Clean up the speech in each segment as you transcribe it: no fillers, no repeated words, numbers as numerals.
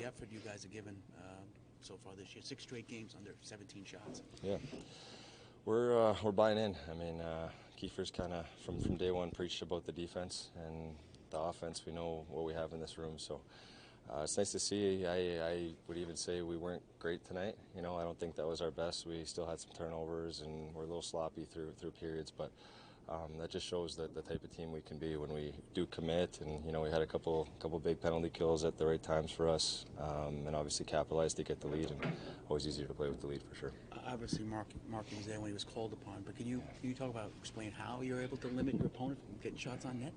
the effort you guys have given so far this year. 6 straight games under 17 shots. Yeah, we're buying in. I mean, Kiefer's kind of from day one preached about the defense and the offense. We know what we have in this room, so it's nice to see. I would even say we weren't great tonight. I don't think that was our best. We still had some turnovers and we're a little sloppy through periods, but that just shows that the type of team we can be when we do commit. And we had a couple big penalty kills at the right times for us, and obviously capitalized to get the lead. And always easier to play with the lead for sure. Obviously, Marky was there when he was called upon. But can you explain how you're able to limit your opponent from getting shots on net?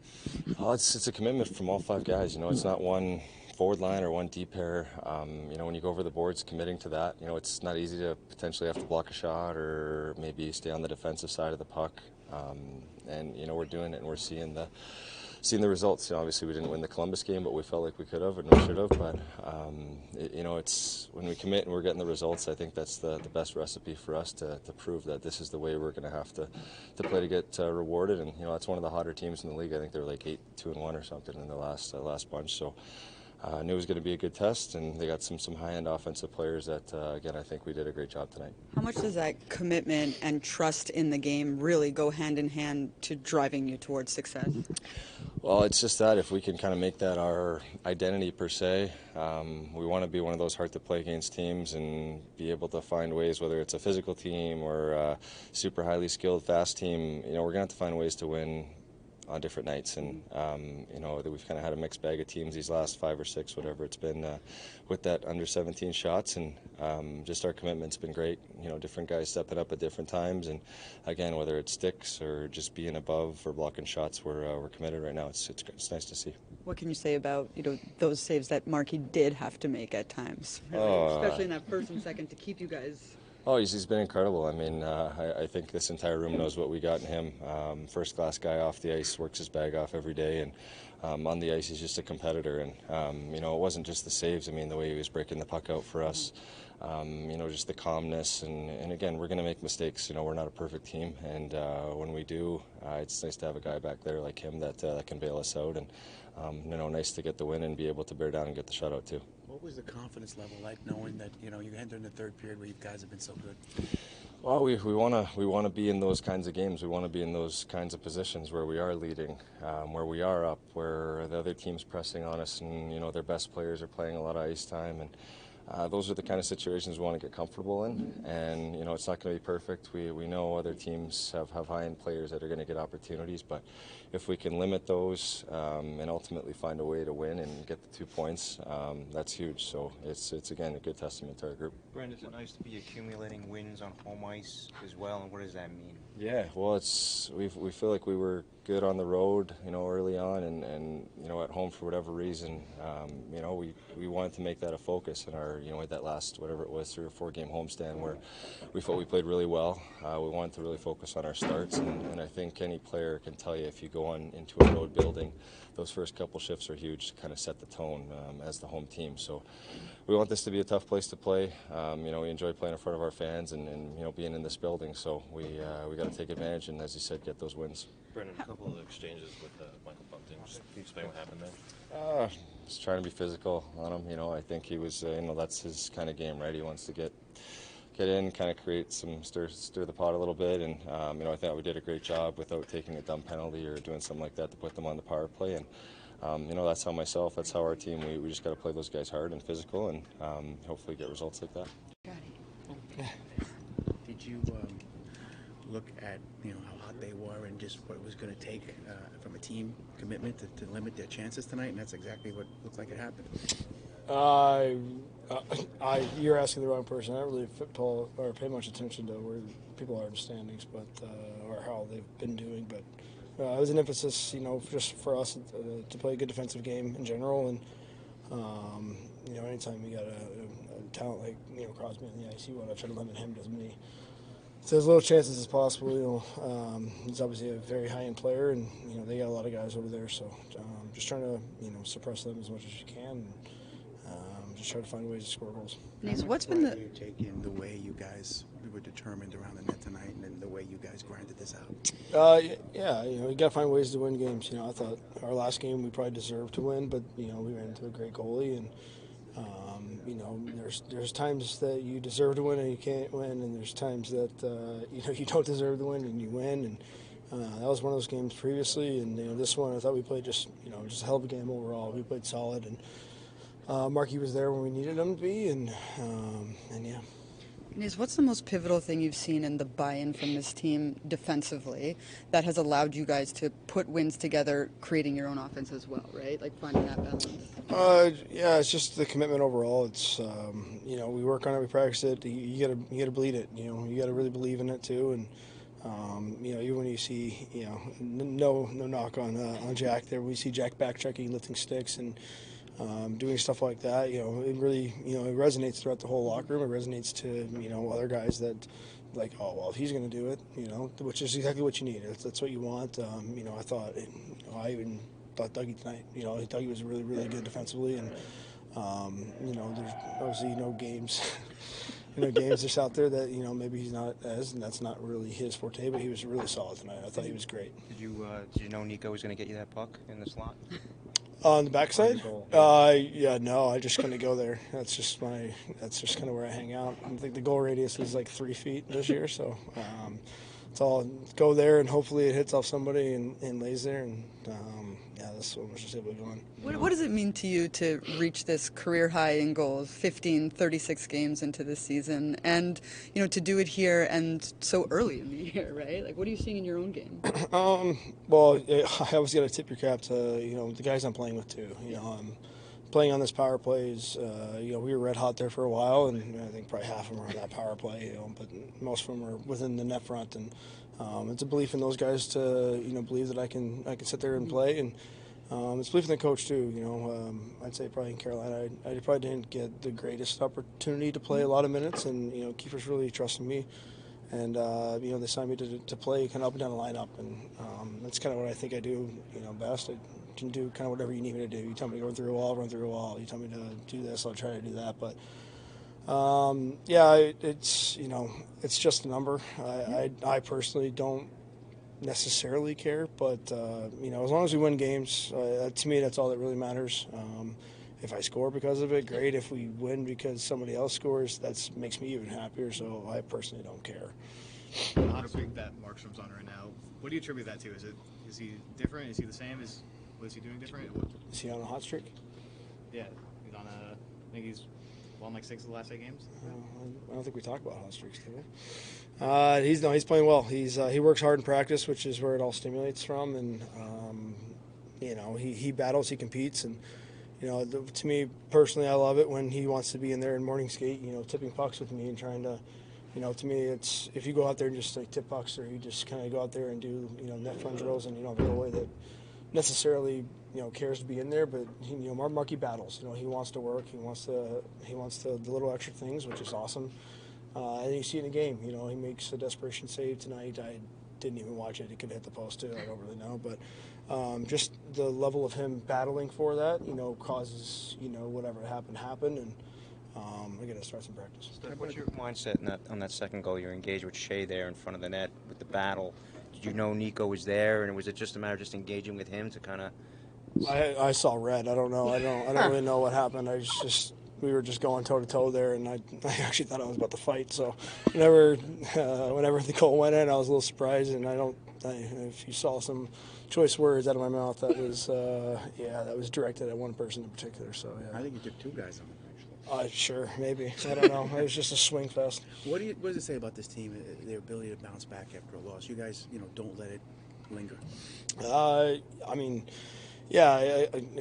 Oh, it's a commitment from all 5 guys. It's not one forward line or one deep pair. When you go over the boards, committing to that. It's not easy to potentially have to block a shot or maybe stay on the defensive side of the puck. And we're doing it and we're seeing the results. Obviously we didn't win the Columbus game, but we felt like we could have and we should have. But it's when we commit and we're getting the results. I think that's the best recipe for us to prove that this is the way we're going to have to play to get rewarded. And that's one of the hotter teams in the league. I think they're like 8-2-1 or something in the last bunch. So I knew it was going to be a good test, and they got some high-end offensive players that, again, I think we did a great job tonight. How much does that commitment and trust in the game really go hand in hand to driving you towards success? Well, it's just that if we can kind of make that our identity per se, we want to be one of those hard-to-play against teams and be able to find ways, whether it's a physical team or a super highly skilled, fast team, we're going to have to find ways to win on different nights. And we've kind of had a mixed bag of teams these last 5 or 6, whatever it's been, with that under 17 shots. And just our commitment's been great. Different guys stepping up at different times. And again, whether it's sticks or just being above or blocking shots, we're committed right now. It's nice to see. What can you say about those saves that Markey did have to make at times, especially in that first and second, to keep you guys? Oh, he's been incredible. I mean, I think this entire room knows what we got in him. First-class guy off the ice, works his bag off every day, and on the ice he's just a competitor. And, it wasn't just the saves. I mean, the way he was breaking the puck out for us, just the calmness. And again, we're going to make mistakes. We're not a perfect team. And when we do, it's nice to have a guy back there like him that can bail us out. And, nice to get the win and be able to bear down and get the shutout too. What was the confidence level like, knowing that you enter in the third period where you guys have been so good? Well, we want to be in those kinds of games. We want to be in those kinds of positions where we are leading, where we are up, where the other team's pressing on us, and their best players are playing a lot of ice time. And those are the kind of situations we want to get comfortable in. And it's not going to be perfect. We know other teams have high-end players that are going to get opportunities, but if we can limit those and ultimately find a way to win and get the 2 points, that's huge. So it's again a good testament to our group. Brenden, is it nice to be accumulating wins on home ice as well, and what does that mean? Yeah, well, we feel like we were good on the road, early on, and at home for whatever reason, we wanted to make that a focus in our, at that last, whatever it was, 3 or 4 game homestand where we felt we played really well. We wanted to really focus on our starts, and I think any player can tell you if you go on into a road building, those first couple shifts are huge to kind of set the tone as the home team. So we want this to be a tough place to play. We enjoy playing in front of our fans and being in this building. So we got to take advantage and, as you said, get those wins. Brenden, a couple of exchanges with Michael Bunting. Just explain what happened there. Just trying to be physical on him. I think he was, that's his kind of game, right? He wants to get in, kind of create some stir the pot a little bit, and I thought we did a great job without taking a dumb penalty or doing something like that to put them on the power play. And that's how our team. We just got to play those guys hard and physical, and hopefully get results like that. Did you look at how hot they were and just what it was going to take from a team commitment to limit their chances tonight? And that's exactly what looked like it happened. You're asking the wrong person. I don't really pay much attention to where people are in the standings, but or how they've been doing. But it was an emphasis, just for us to play a good defensive game in general. And anytime you got a talent like Crosby on the ice, you want to try to limit him to as many little chances as possible. He's obviously a very high-end player, and they got a lot of guys over there. So just trying to suppress them as much as you can. Just try to find ways to score goals. What's been you taking the way you guys were determined around the net tonight, and then the way you guys grinded this out? You got to find ways to win games. I thought our last game we probably deserved to win, but we ran into a great goalie, and there's times that you deserve to win and you can't win, and there's times that you don't deserve to win and you win. And that was one of those games previously, and this one I thought we played just a hell of a game overall. We played solid, and Marky was there when we needed him to be, and yeah. What's the most pivotal thing you've seen in the buy-in from this team defensively that has allowed you guys to put wins together, creating your own offense as well, right? Like finding that balance. Yeah, it's just the commitment overall. It's we work on it, we practice it. You gotta bleed it. You gotta really believe in it too. And even when you see no knock on Jack there, we see Jack backtracking, lifting sticks, and doing stuff like that, it really, it resonates throughout the whole locker room. It resonates to, other guys that, like, oh, well, if he's going to do it, which is exactly what you need. That's what you want. I thought, I even thought Dougie tonight, Dougie was really, really good defensively. And, there's obviously, games, games just out there that, maybe he's not and that's not really his forte, but he was really solid tonight. I thought he was great. Did you know Nico was going to get you that puck in the slot? On the backside? No, I just couldn't go there. That's just kind of where I hang out. I think the goal radius is like 3 feet this year, so it's all go there and hopefully it hits off somebody and lays there. And that's what we're just able to go on. What does it mean to you to reach this career high in goals, 36 games into this season, and to do it here and so early in the year, right? Like, what are you seeing in your own game? Well, I always got to tip your cap to the guys I'm playing with too. Playing on this power plays. We were red hot there for a while, and I think probably half of them are on that power play. But most of them are within the net front, and it's a belief in those guys to believe that I can sit there and play, and it's belief in the coach too. I'd say probably in Carolina, I probably didn't get the greatest opportunity to play a lot of minutes, and Keefer's really trusting me. And they signed me to play kind of up and down the lineup, and that's kind of what I think I do best. I can do kind of whatever you need me to do. You tell me to go through a wall, run through a wall. You tell me to do this, I'll try to do that. But it's just a number. I personally don't necessarily care, but as long as we win games, to me that's all that really matters. If I score because of it, great. If we win because somebody else scores, that makes me even happier. So I personally don't care. The hot streak that Markstrom's on right now, what do you attribute that to? Is he different? Is he the same? What is he doing different? Is he on a hot streak? Yeah, he's on I think he's won like 6 of the last 8 games. I don't think we talk about hot streaks, do we? He's playing well. He works hard in practice, which is where it all stimulates from, and he battles, he competes, and to me personally, I love it when he wants to be in there in morning skate, tipping pucks with me and trying to, to me it's if you go out there and just like tip pucks, or you just kind of go out there and do net front drills, and you don't have a goalie that necessarily cares to be in there, but Marky battles. He wants to work. He wants the little extra things, which is awesome. And you see it in the game. He makes a desperation save tonight. I didn't even watch it. He could hit the post too. I don't really know, but just the level of him battling for that, causes whatever happened, and I got to start some practice. What's your mindset on that second goal? You're engaged with Shea there in front of the net with the battle. Did you know Nico was there, and was it just a matter of just engaging with him to kind of? I saw red. I don't know. I don't really know what happened. We were just going toe to toe there, and I actually thought I was about to fight. So whenever the goal went in, I was a little surprised, and if you saw some choice words out of my mouth, that was directed at one person in particular. So yeah. I think you took 2 guys on it, actually. Sure, maybe. I don't know. It was just a swing fest. What does it say about this team, their ability to bounce back after a loss? You guys, don't let it linger. I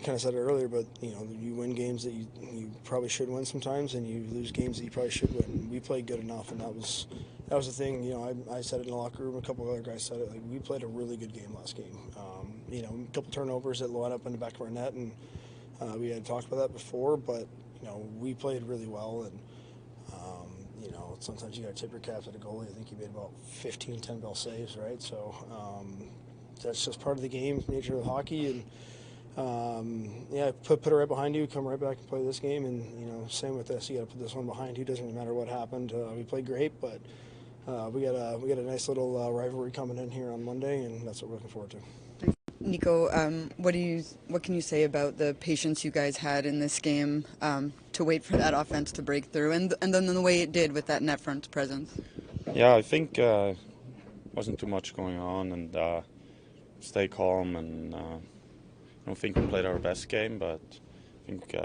kind of said it earlier, but you win games that you probably should win sometimes, and you lose games that you probably should win. We played good enough, and that was the thing. I said it in the locker room. A couple of other guys said it. Like, we played a really good game last game. A couple turnovers that lined up in the back of our net, and we had talked about that before. But we played really well, and sometimes you got to tip your cap to the goalie. I think he made about 15 10-bell saves, right? So that's just part of the game, nature of hockey, and put it right behind you, come right back and play this game, and same with this. You got to put this one behind you. Doesn't really matter what happened. We played great, but we got a nice little rivalry coming in here on Monday, and that's what we're looking forward to. Nico, what can you say about the patience you guys had in this game to wait for that offense to break through, and then the way it did with that net front presence? Yeah, I think wasn't too much going on, and stay calm, and I don't think we played our best game, but I think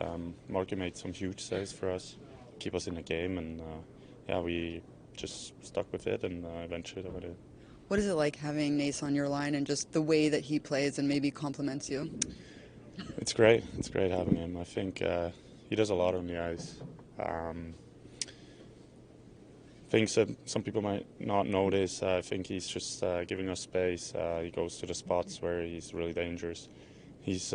Marky made some huge saves for us, keep us in the game, and yeah, we just stuck with it, and eventually that it. What is it like having Nace on your line and just the way that he plays and maybe compliments you? It's great. It's great having him. I think he does a lot on the ice. Things that some people might not notice. I think he's just giving us space. He goes to the spots where he's really dangerous. He's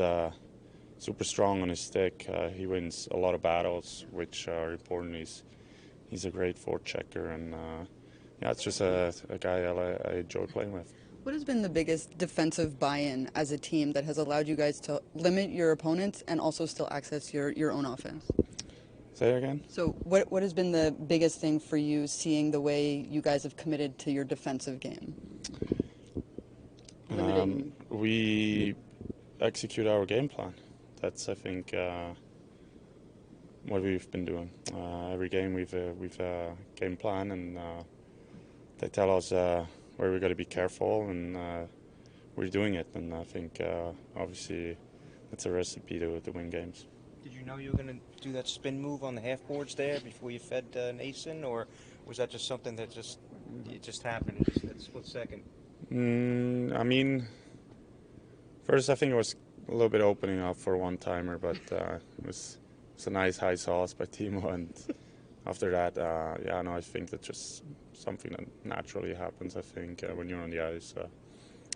super strong on his stick. He wins a lot of battles, which are important. He's a great forechecker, and yeah, it's just a guy I enjoy playing with. What has been the biggest defensive buy-in as a team that has allowed you guys to limit your opponents and also still access your own offense? Say it again? So what has been the biggest thing for you seeing the way you guys have committed to your defensive game? We execute our game plan. That's, I think, what we've been doing. Every game we've a game plan, and they tell us where we've got to be careful, and we're doing it. And I think, obviously, that's a recipe to win games. Did you know you were going to do that spin move on the half boards there before you fed Noesen, or was that just something that just happened in that split second? I mean, first I think it was a little bit opening up for a one-timer, but it was a nice high sauce by Timo, and after that, yeah, no, I think that's just something that naturally happens. I think when you're on the ice,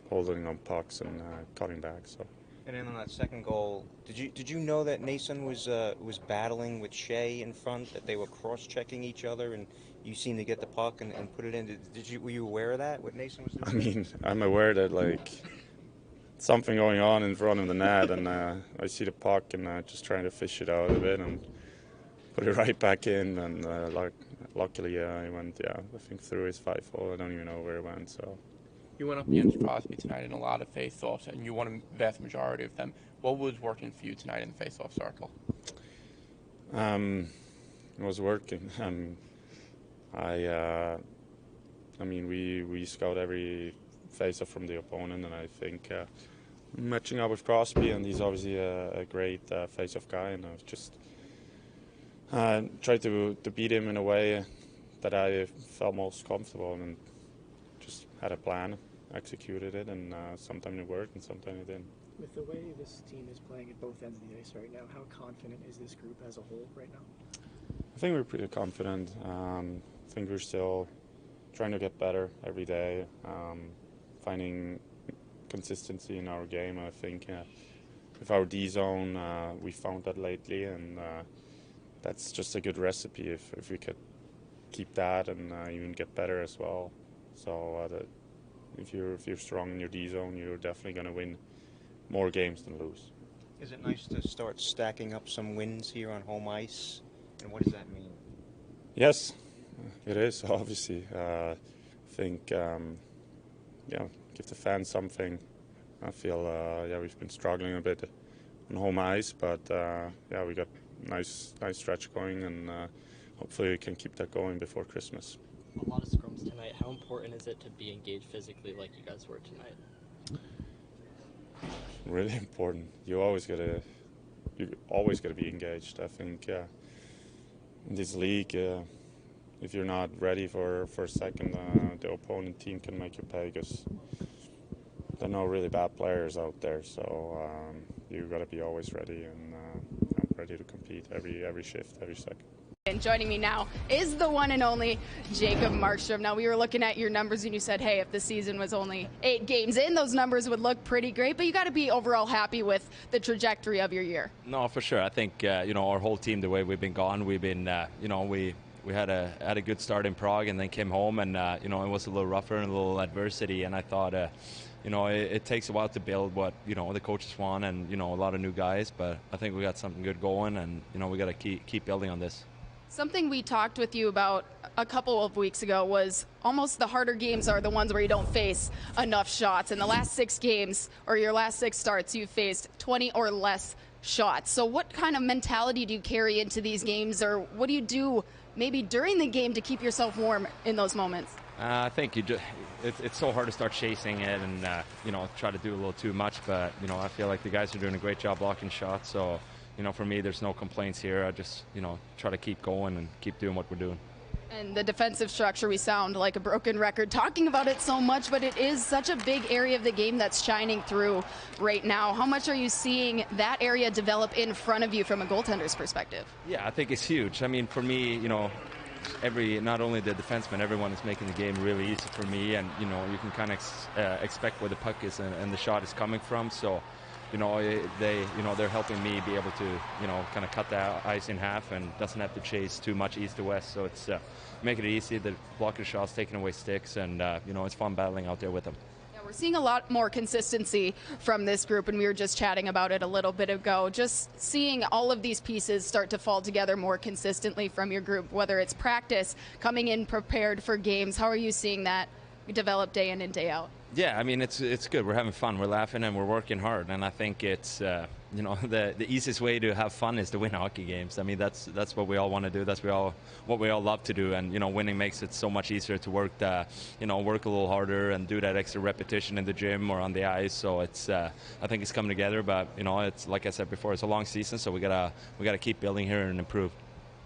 holding on pucks and cutting back. So. And then on that second goal, did you know that Noesen was battling with Shea in front, that they were cross-checking each other, and you seemed to get the puck and put it in? Were you aware of that, what Noesen was doing? I mean, I'm aware that like something going on in front of the net, and I see the puck and just trying to fish it out of it and put it right back in, and luckily it went, I think through his 5-hole. I don't even know where it went. So. You went up against Crosby tonight in a lot of face-offs, and you won a vast majority of them. What was working for you tonight in the face-off circle? It was working. I mean, we scout every face-off from the opponent, and I think matching up with Crosby, and he's obviously a great face-off guy, and I was just tried to beat him in a way that I felt most comfortable, and just had a plan, executed it, and sometimes it worked and sometimes it didn't. With the way this team is playing at both ends of the ice right now, how confident is this group as a whole right now? I think we're pretty confident. I think we're still trying to get better every day, finding consistency in our game. I think with our D zone, we found that lately, and that's just a good recipe if we could keep that and even get better as well. So if you're strong in your D zone, you're definitely going to win more games than lose. Is it nice to start stacking up some wins here on home ice, and what does that mean? Yes, it is, obviously. I think, give the fans something. I feel, we've been struggling a bit on home ice, but we got nice stretch going, and hopefully we can keep that going before Christmas. A lot of scrums tonight. How important is it to be engaged physically like you guys were tonight? Really important. You always gotta be engaged. I think in this league, if you're not ready for a second, the opponent team can make you pay, because there are no really bad players out there. So you gotta be always ready and ready to compete every shift, every second. And joining me now is the one and only Jacob Markstrom. Now, we were looking at your numbers and you said, hey, if the season was only 8 games in, those numbers would look pretty great, but you got to be overall happy with the trajectory of your year. No, for sure. I think, our whole team, the way we've been gone, we've been, we had a good start in Prague and then came home, and, it was a little rougher and a little adversity, and I thought, it takes a while to build what, the coaches want, and, a lot of new guys, but I think we got something good going, and, we got to keep building on this. Something we talked with you about a couple of weeks ago was almost the harder games are the ones where you don't face enough shots. In the last 6 games, or your last 6 starts, you've faced 20 or less shots. So what kind of mentality do you carry into these games, or what do you do maybe during the game to keep yourself warm in those moments? I think it's so hard to start chasing it and try to do a little too much. But I feel like the guys are doing a great job blocking shots. So for me, there's no complaints here. I just try to keep going and keep doing what we're doing. And the defensive structure, we sound like a broken record talking about it so much, but it is such a big area of the game that's shining through right now. How much are you seeing that area develop in front of you from a goaltender's perspective? Yeah, I think it's huge. I mean, for me, not only the defenseman, everyone is making the game really easy for me, and you can kind of expect where the puck is and the shot is coming from. So, they're helping me be able to kind of cut the ice in half and doesn't have to chase too much east to west. So it's making it easy. The blocking shots, taking away sticks, and it's fun battling out there with them. We're seeing a lot more consistency from this group, and we were just chatting about it a little bit ago. Just seeing all of these pieces start to fall together more consistently from your group, whether it's practice, coming in prepared for games. How are you seeing that develop day in and day out? Yeah, I mean, it's good. We're having fun. We're laughing and we're working hard. And I think it's, the easiest way to have fun is to win hockey games. I mean, that's what we all want to do. That's what we all love to do. And, winning makes it so much easier to work work a little harder and do that extra repetition in the gym or on the ice. So it's, I think it's coming together. But, it's like I said before, it's a long season. So we gotta keep building here and improve.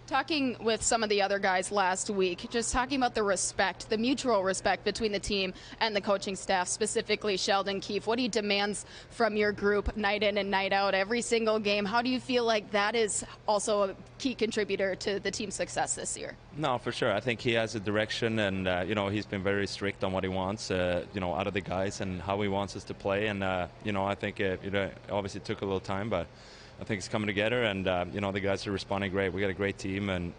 Talking with some of the other guys last week, just talking about the respect, the mutual respect between the team and the coaching staff, specifically Sheldon Keefe. What he demands from your group night in and night out, every single game. How do you feel like that is also a key contributor to the team's success this year? No, for sure. I think he has a direction, and he's been very strict on what he wants, out of the guys and how he wants us to play. And I think it obviously took a little time, but I think it's coming together, and the guys are responding great. We got a great team, and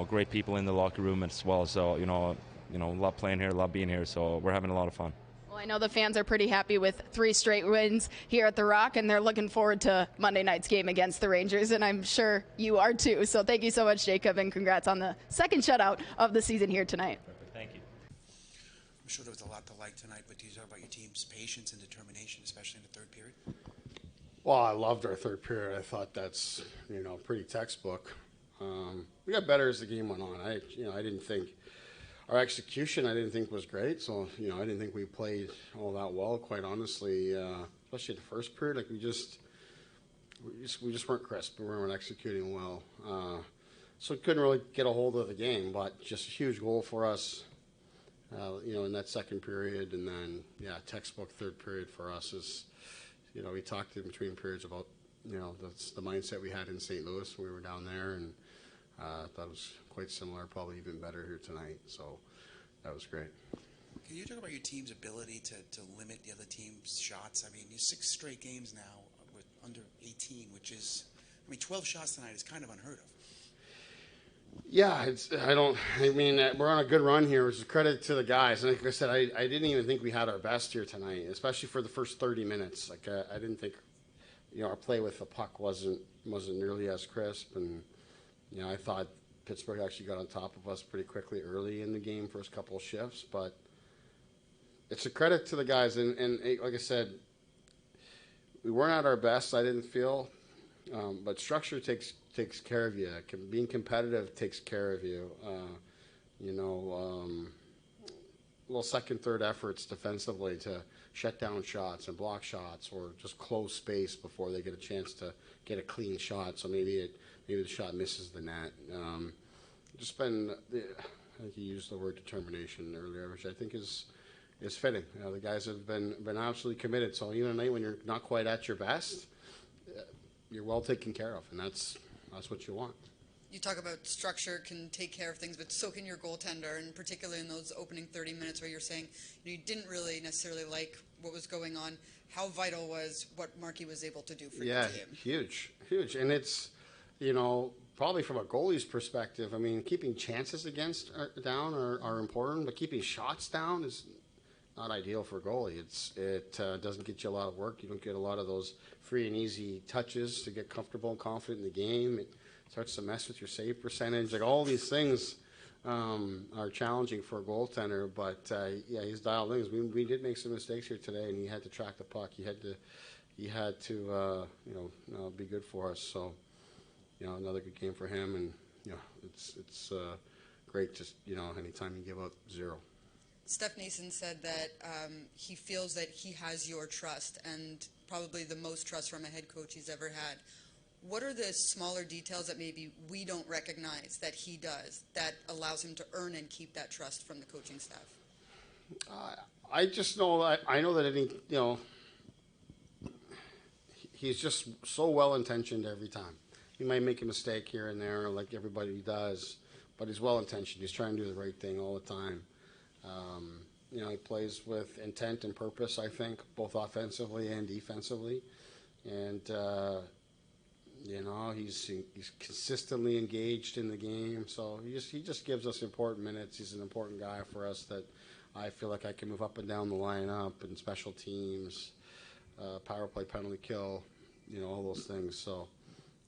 great people in the locker room as well. So love playing here, love being here. So we're having a lot of fun. Well, I know the fans are pretty happy with 3 straight wins here at the Rock, and they're looking forward to Monday night's game against the Rangers, and I'm sure you are too. So thank you so much, Jacob, and congrats on the second shutout of the season here tonight. Thank you. I'm sure there was a lot to like tonight, but do you talk about your team's patience and determination, especially in the third period? Well, I loved our third period. I thought that's, pretty textbook. We got better as the game went on. I didn't think our execution, was great. So, I didn't think we played all that well, quite honestly, especially the first period. Like we just weren't crisp. We weren't executing well. So we couldn't really get a hold of the game, but just a huge goal for us, in that second period. And then, textbook third period for us is, we talked in between periods about, that's the mindset we had in St. Louis when we were down there, and I thought it was quite similar, probably even better here tonight. So that was great. Can you talk about your team's ability to limit the other team's shots? I mean, you're 6 straight games now with under 18, which is, 12 shots tonight is kind of unheard of. Yeah, we're on a good run here, which is credit to the guys. And like I said, I didn't even think we had our best here tonight, especially for the first 30 minutes. Like I didn't think, our play with the puck wasn't nearly as crisp. And, I thought Pittsburgh actually got on top of us pretty quickly early in the game, first couple of shifts. But it's a credit to the guys. And like I said, we weren't at our best, I didn't feel. But structure takes care of you. Being competitive takes care of you. Little second, third efforts defensively to shut down shots and block shots, or just close space before they get a chance to get a clean shot. So maybe the shot misses the net. I think you used the word determination earlier, which I think is fitting. The guys have been absolutely committed. So even a night when you're not quite at your best, you're well taken care of, and that's what you want. You talk about structure can take care of things, but so can your goaltender, and particularly in those opening 30 minutes where you're saying you didn't really necessarily like what was going on. How vital was what Markey was able to do for your team? Yeah, huge. And it's, probably from a goalie's perspective, keeping chances down are important, but keeping shots down is not ideal for a goalie. It doesn't get you a lot of work. You don't get a lot of those free and easy touches to get comfortable and confident in the game. starts to mess with your save percentage. Like all these things are challenging for a goaltender. But yeah, he's dialed in. We did make some mistakes here today, and he had to track the puck. He had to be good for us. So another good game for him, and it's great. Just anytime you give up 0. Stefan Noesen said that he feels that he has your trust, and probably the most trust from a head coach he's ever had. What are the smaller details that maybe we don't recognize that he does that allows him to earn and keep that trust from the coaching staff? I just know I know that he's just so well intentioned every time. He might make a mistake here and there, like everybody does, but he's well intentioned. He's trying to do the right thing all the time. He plays with intent and purpose, I think, both offensively and defensively. And, he's consistently engaged in the game. So he just gives us important minutes. He's an important guy for us that I feel like I can move up and down the lineup and special teams, power play, penalty kill, all those things. So,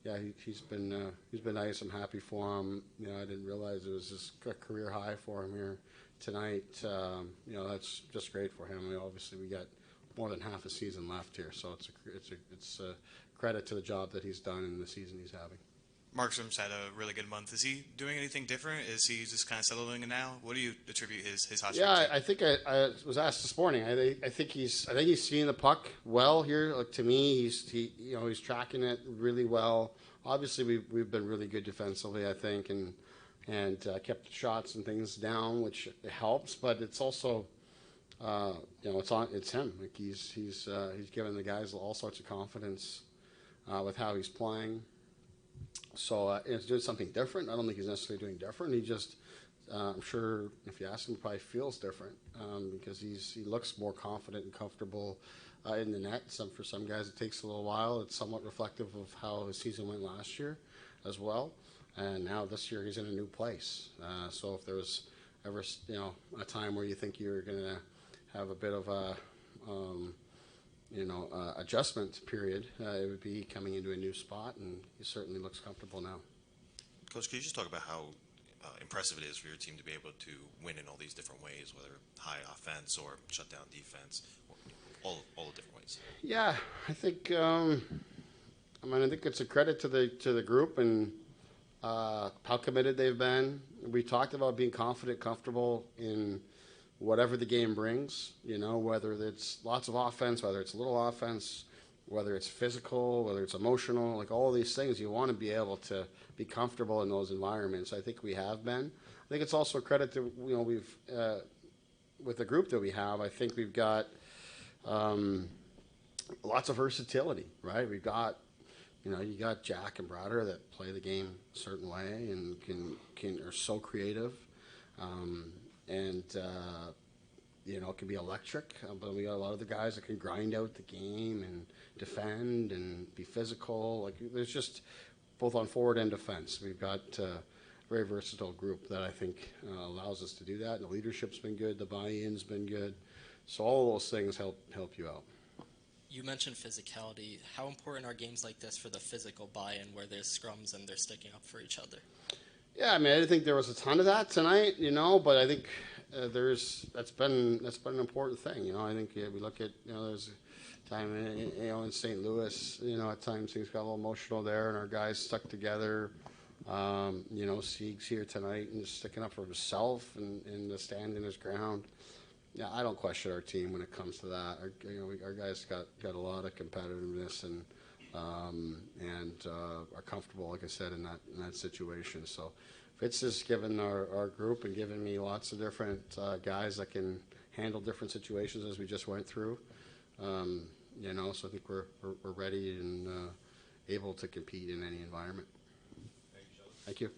yeah, he's been nice. I'm happy for him. I didn't realize it was just a career high for him here tonight. That's just great for him. Obviously we got more than half a season left here, so it's a credit to the job that he's done in the season he's having. Markstrom's had a really good month. Is he doing anything different? Is he just kind of settling in now? What do you attribute his hot streak to? I think I was asked this morning. I think he's seeing the puck well here. Like, to me, he's tracking it really well. Obviously, we've been really good defensively, I think, and kept shots and things down, which helps. But it's also, it's him. Like he's given the guys all sorts of confidence with how he's playing. So it's doing something different. I don't think he's necessarily doing different. He just, I'm sure if you ask him, he probably feels different because he looks more confident and comfortable in the net. For some guys, it takes a little while. It's somewhat reflective of how his season went last year as well. And now this year he's in a new place. So if there was ever a time where you think you're going to have a bit of a adjustment period, it would be coming into a new spot, and he certainly looks comfortable now. Coach, could you just talk about how impressive it is for your team to be able to win in all these different ways, whether high offense or shut down defense, all the different ways? Yeah, I think I think it's a credit to the group and how committed they've been. We talked about being confident, comfortable in whatever the game brings, whether it's lots of offense, whether it's a little offense, whether it's physical, whether it's emotional, like all these things, you want to be able to be comfortable in those environments. I think we have been. I think it's also a credit to, we've, with the group that we have, I think we've got lots of versatility, right? We've got, you got Jack and Brader that play the game a certain way and are so creative. It can be electric, but we got a lot of the guys that can grind out the game and defend and be physical. Like, there's just both on forward and defense. We've got a very versatile group that I think allows us to do that. And the leadership's been good, the buy-in's been good. So all of those things help you out. You mentioned physicality. How important are games like this for the physical buy-in where there's scrums and they're sticking up for each other? Yeah, I didn't think there was a ton of that tonight, but I think that's been an important thing. I think we look at, there's a time in St. Louis, at times things got a little emotional there and our guys stuck together. Sieg's here tonight and just sticking up for himself and the stand in his ground. Yeah, I don't question our team when it comes to that. Our guys got a lot of competitiveness and are comfortable, like I said, in that situation. So Fitz has given our group and given me lots of different guys that can handle different situations as we just went through. So I think we're ready and able to compete in any environment. Thank you.